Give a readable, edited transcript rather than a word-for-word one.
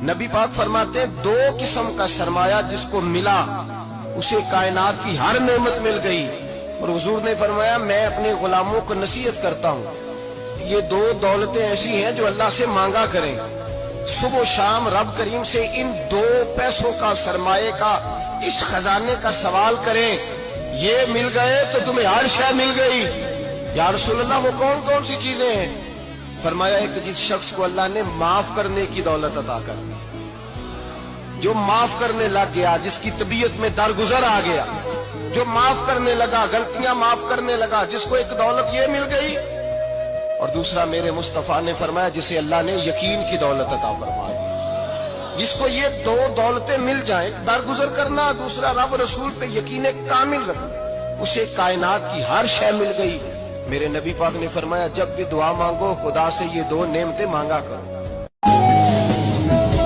نبی پاک فرماتے ہیں دو قسم کا سرمایہ جس کو ملا اسے کائنات کی ہر نعمت مل گئی. اور حضور نے فرمایا میں اپنے غلاموں کو نصیحت کرتا ہوں یہ دو دولتیں ایسی ہیں جو اللہ سے مانگا کریں. صبح و شام رب کریم سے ان دو پیسوں کا سرمایہ کا اس خزانے کا سوال کریں. یہ مل گئے تو تمہیں ہر شے مل گئی. یا رسول اللہ وہ کون کون سی چیزیں ہیں؟ فرمایا ایک جس شخص کو اللہ نے معاف کرنے کی دولت عطا کر دی, جو معاف کرنے لگ گیا, جس کی طبیعت میں درگزر آ گیا, جو معاف کرنے لگا, غلطیاں معاف کرنے لگا, جس کو ایک دولت یہ مل گئی. اور دوسرا میرے مصطفیٰ نے فرمایا جسے اللہ نے یقین کی دولت عطا فرما دی. جس کو یہ دو دولتیں مل جائیں, ایک درگزر کرنا, دوسرا رب رسول پہ یقین کامل رکھنا, اسے کائنات کی ہر شے مل گئی. میرے نبی پاک نے فرمایا جب بھی دعا مانگو خدا سے یہ دو نعمتیں مانگا کرو.